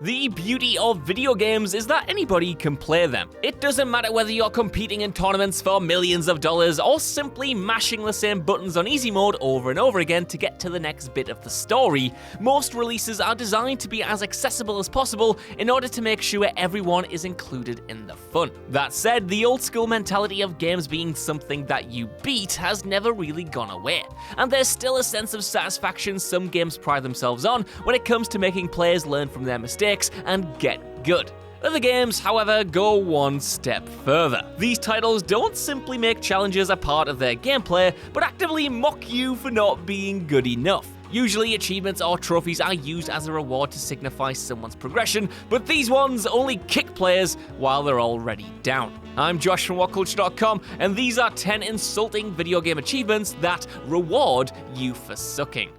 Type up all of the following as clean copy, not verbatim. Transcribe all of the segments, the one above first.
The beauty of video games is that anybody can play them. It doesn't matter whether you're competing in tournaments for millions of dollars or simply mashing the same buttons on easy mode over and over again to get to the next bit of the story. Most releases are designed to be as accessible as possible in order to make sure everyone is included in the fun. That said, the old school mentality of games being something that you beat has never really gone away, and there's still a sense of satisfaction some games pride themselves on when it comes to making players learn from their mistakes and get good. Other games, however, go one step further. These titles don't simply make challenges a part of their gameplay, but actively mock you for not being good enough. Usually, achievements or trophies are used as a reward to signify someone's progression, but these ones only kick players while they're already down. I'm Josh from WhatCulture.com, and these are 10 insulting video game achievements that reward you for sucking.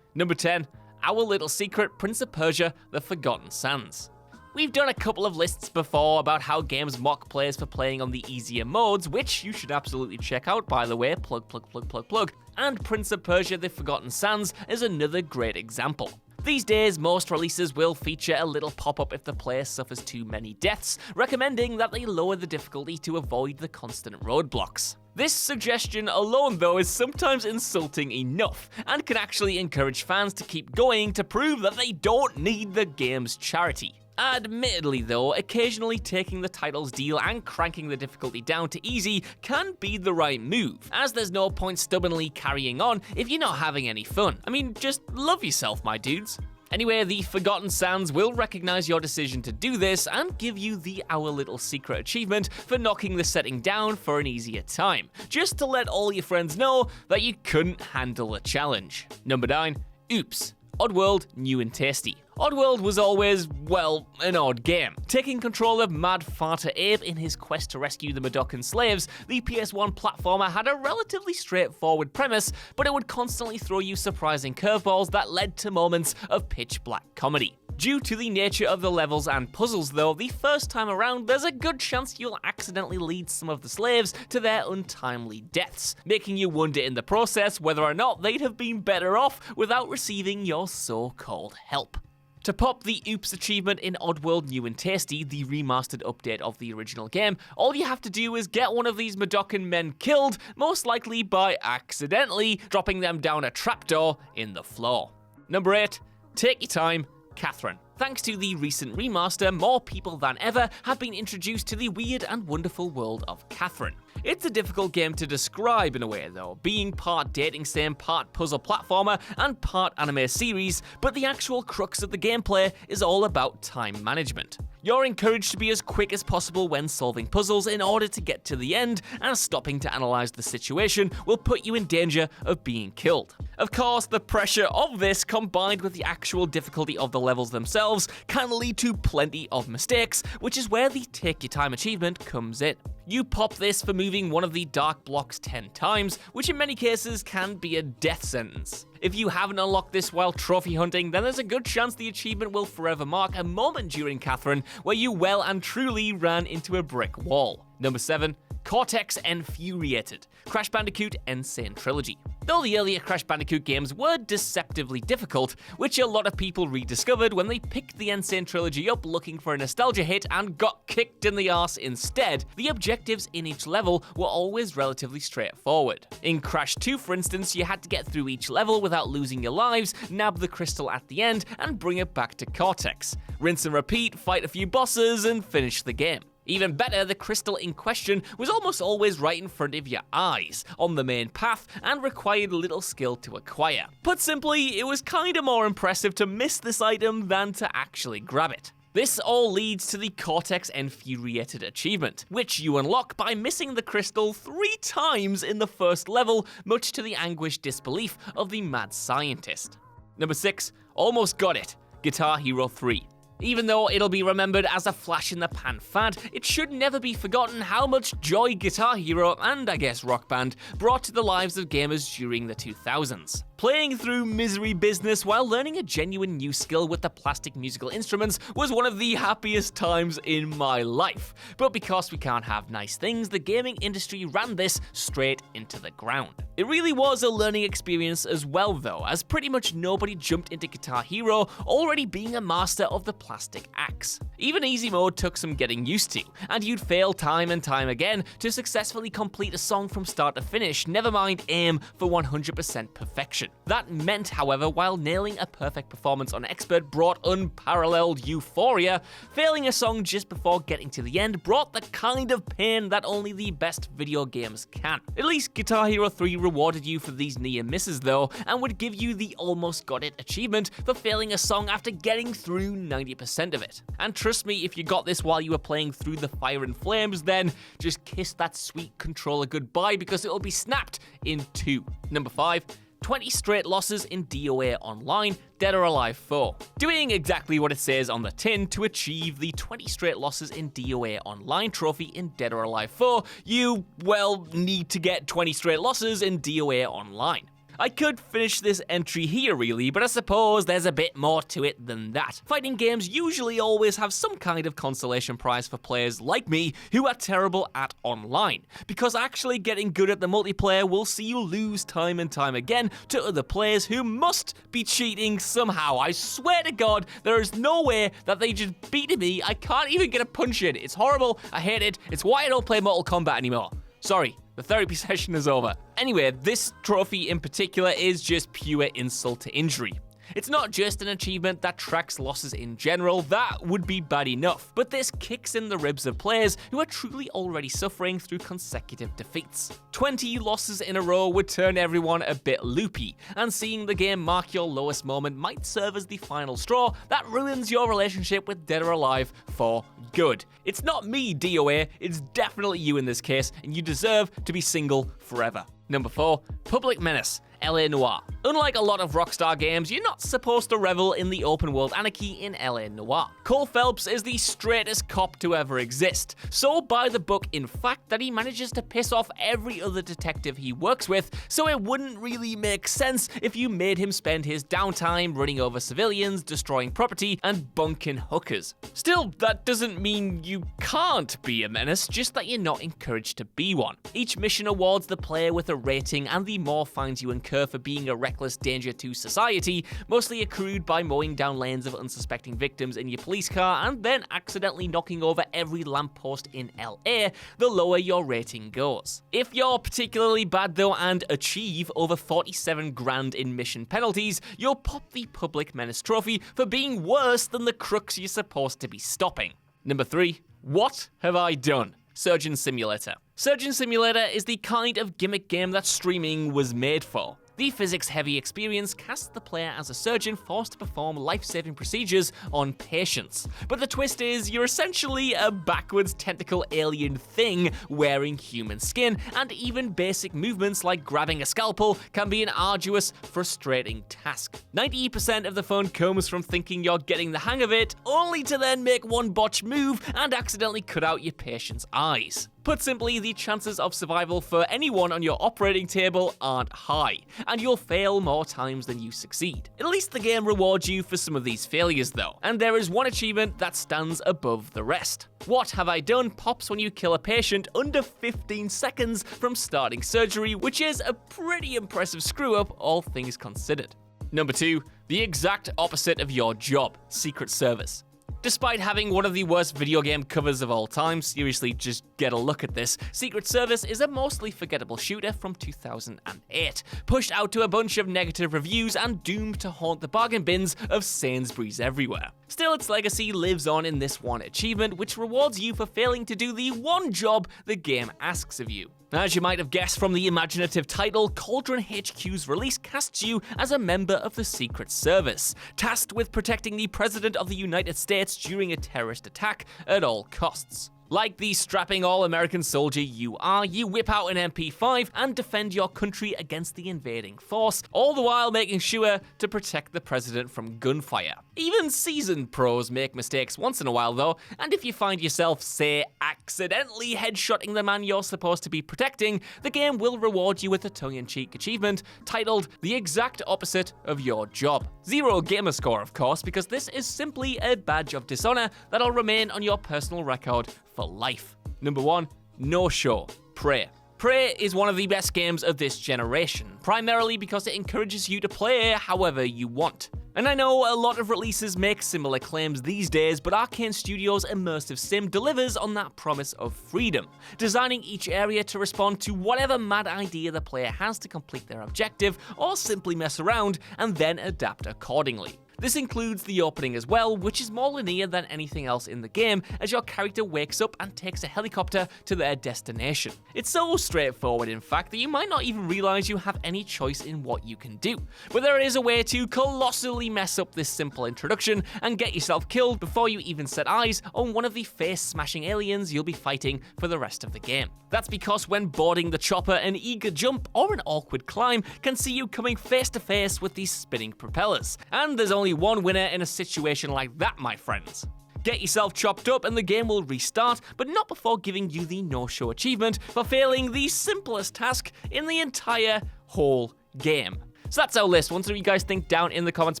Number 10. Our Little Secret: Prince of Persia: The Forgotten Sands. We've done a couple of lists before about how games mock players for playing on the easier modes, which you should absolutely check out, by the way, plug. And Prince of Persia: The Forgotten Sands is another great example. These days, most releases will feature a little pop-up if the player suffers too many deaths, recommending that they lower the difficulty to avoid the constant roadblocks. This suggestion alone, though, is sometimes insulting enough, and can actually encourage fans to keep going to prove that they don't need the game's charity. Admittedly though, occasionally taking the title's deal and cranking the difficulty down to easy can be the right move, as there's no point stubbornly carrying on if you're not having any fun. I mean, just love yourself, my dudes. Anyway, the Forgotten Sands will recognize your decision to do this and give you the Our Little Secret achievement for knocking the setting down for an easier time, just to let all your friends know that you couldn't handle the challenge. Number 9. Oops. Oddworld: New and Tasty. Oddworld was always, well, an odd game. Taking control of Mad Farter Abe in his quest to rescue the Mudokon slaves, the PS1 platformer had a relatively straightforward premise, but it would constantly throw you surprising curveballs that led to moments of pitch-black comedy. Due to the nature of the levels and puzzles though, the first time around there's a good chance you'll accidentally lead some of the slaves to their untimely deaths, making you wonder in the process whether or not they'd have been better off without receiving your so-called help. To pop the Oops achievement in Oddworld: New and Tasty, the remastered update of the original game, all you have to do is get one of these Mudokon men killed, most likely by accidentally dropping them down a trapdoor in the floor. Number 8. Take Your Time, Catherine. Thanks to the recent remaster, more people than ever have been introduced to the weird and wonderful world of Catherine. It's a difficult game to describe in a way though, being part dating sim, part puzzle platformer, and part anime series, but the actual crux of the gameplay is all about time management. You're encouraged to be as quick as possible when solving puzzles in order to get to the end, as stopping to analyze the situation will put you in danger of being killed. Of course, the pressure of this combined with the actual difficulty of the levels themselves can lead to plenty of mistakes, which is where the Take Your Time achievement comes in. You pop this for moving one of the dark blocks 10 times, which in many cases can be a death sentence. If you haven't unlocked this while trophy hunting, then there's a good chance the achievement will forever mark a moment during Catherine where you well and truly ran into a brick wall. Number 7. Cortex Infuriated: Crash Bandicoot N. Sane Trilogy. Though the earlier Crash Bandicoot games were deceptively difficult, which a lot of people rediscovered when they picked the N. Sane Trilogy up looking for a nostalgia hit and got kicked in the arse instead, the objectives in each level were always relatively straightforward. In Crash 2, for instance, you had to get through each level without losing your lives, nab the crystal at the end, and bring it back to Cortex. Rinse and repeat, fight a few bosses, and finish the game. Even better, the crystal in question was almost always right in front of your eyes, on the main path, and required little skill to acquire. Put simply, it was kinda more impressive to miss this item than to actually grab it. This all leads to the Cortex Infuriated achievement, which you unlock by missing the crystal 3 times in the first level, much to the anguished disbelief of the mad scientist. Number 6. Almost Got It, Guitar Hero 3. Even though it'll be remembered as a flash-in-the-pan fad, it should never be forgotten how much joy Guitar Hero, and I guess Rock Band, brought to the lives of gamers during the 2000s. Playing through Misery Business while learning a genuine new skill with the plastic musical instruments was one of the happiest times in my life. But because we can't have nice things, the gaming industry ran this straight into the ground. It really was a learning experience as well though, as pretty much nobody jumped into Guitar Hero already being a master of the plastic plastic axe. Even easy mode took some getting used to, and you'd fail time and time again to successfully complete a song from start to finish, never mind aim for 100% perfection. That meant, however, while nailing a perfect performance on Expert brought unparalleled euphoria, failing a song just before getting to the end brought the kind of pain that only the best video games can. At least Guitar Hero 3 rewarded you for these near misses though, and would give you the almost got it achievement for failing a song after getting through 90% of it. And trust me, if you got this while you were playing through the Fire and Flames, then just kiss that sweet controller goodbye because it'll be snapped in 2. Number 5. 20 straight losses in DOA Online, Dead or Alive 4. Doing exactly what it says on the tin to achieve the 20 straight losses in DOA Online trophy in Dead or Alive 4, you, well, need to get 20 straight losses in DOA Online. I could finish this entry here really, but I suppose there's a bit more to it than that. Fighting games usually always have some kind of consolation prize for players like me who are terrible at online, because actually getting good at the multiplayer will see you lose time and time again to other players who must be cheating somehow. I swear to God, there is no way that they just beat me. I can't even get a punch in. It's horrible. I hate it. It's why I don't play Mortal Kombat anymore. Sorry, the therapy session is over. Anyway, this trophy in particular is just pure insult to injury. It's not just an achievement that tracks losses in general, that would be bad enough, but this kicks in the ribs of players who are truly already suffering through consecutive defeats. 20 losses in a row would turn everyone a bit loopy, and seeing the game mark your lowest moment might serve as the final straw that ruins your relationship with Dead or Alive for good. It's not me, DOA, it's definitely you in this case, and you deserve to be single forever. Number 4. Public Menace, LA Noire. Unlike a lot of Rockstar games, you're not supposed to revel in the open world anarchy in LA Noire. Cole Phelps is the straightest cop to ever exist, so by the book in fact that he manages to piss off every other detective he works with, so it wouldn't really make sense if you made him spend his downtime running over civilians, destroying property, and bunking hookers. Still, that doesn't mean you can't be a menace, just that you're not encouraged to be one. Each mission awards the player with a rating, and the more fines you incur for being a reckless danger to society, mostly accrued by mowing down lanes of unsuspecting victims in your police car and then accidentally knocking over every lamppost in LA, the lower your rating goes. If you're particularly bad though and achieve over 47 grand in mission penalties, you'll pop the Public Menace trophy for being worse than the crooks you're supposed to be stopping. Number 3. What have I done? Surgeon Simulator. Surgeon Simulator is the kind of gimmick game that streaming was made for. The physics-heavy experience casts the player as a surgeon forced to perform life-saving procedures on patients. But the twist is, you're essentially a backwards tentacle alien thing wearing human skin, and even basic movements like grabbing a scalpel can be an arduous, frustrating task. 90% of the fun comes from thinking you're getting the hang of it, only to then make one botched move and accidentally cut out your patient's eyes. Put simply, the chances of survival for anyone on your operating table aren't high, and you'll fail more times than you succeed. At least the game rewards you for some of these failures though, and there is one achievement that stands above the rest. What Have I Done pops when you kill a patient under 15 seconds from starting surgery, which is a pretty impressive screw-up, all things considered. Number 2, the exact opposite of your job, Secret Service. Despite having one of the worst video game covers of all time, seriously, just get a look at this, Secret Service is a mostly forgettable shooter from 2008, pushed out to a bunch of negative reviews and doomed to haunt the bargain bins of Sainsbury's everywhere. Still, its legacy lives on in this one achievement, which rewards you for failing to do the one job the game asks of you. As you might have guessed from the imaginative title, Cauldron HQ's release casts you as a member of the Secret Service, tasked with protecting the President of the United States during a terrorist attack at all costs. Like the strapping all-American soldier you are, you whip out an MP5 and defend your country against the invading force, all the while making sure to protect the president from gunfire. Even seasoned pros make mistakes once in a while though, and if you find yourself, say, accidentally headshotting the man you're supposed to be protecting, the game will reward you with a tongue-in-cheek achievement titled The Exact Opposite of Your Job. 0 gamer score, of course, because this is simply a badge of dishonor that'll remain on your personal record for life. Number 1, no show, Prey. Prey is one of the best games of this generation, primarily because it encourages you to play however you want. And I know a lot of releases make similar claims these days, but Arcane Studios' immersive sim delivers on that promise of freedom, designing each area to respond to whatever mad idea the player has to complete their objective, or simply mess around and then adapt accordingly. This includes the opening as well, which is more linear than anything else in the game, as your character wakes up and takes a helicopter to their destination. It's so straightforward, in fact, that you might not even realize you have any choice in what you can do. But there is a way to colossally mess up this simple introduction and get yourself killed before you even set eyes on one of the face-smashing aliens you'll be fighting for the rest of the game. That's because when boarding the chopper, an eager jump or an awkward climb can see you coming face to face with these spinning propellers. And there's only one winner in a situation like that, my friends. Get yourself chopped up and the game will restart, but not before giving you the no-show achievement for failing the simplest task in the entire whole game. So that's our list. Want to know what you guys think down in the comments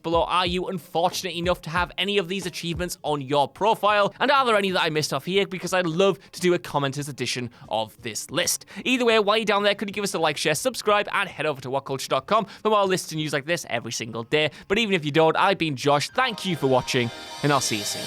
below. Are you unfortunate enough to have any of these achievements on your profile? And are there any that I missed off here? Because I'd love to do a commenters edition of this list. Either way, while you're down there, could you give us a like, share, subscribe, and head over to WhatCulture.com for more lists and news like this every single day. But even if you don't, I've been Josh. Thank you for watching, and I'll see you soon.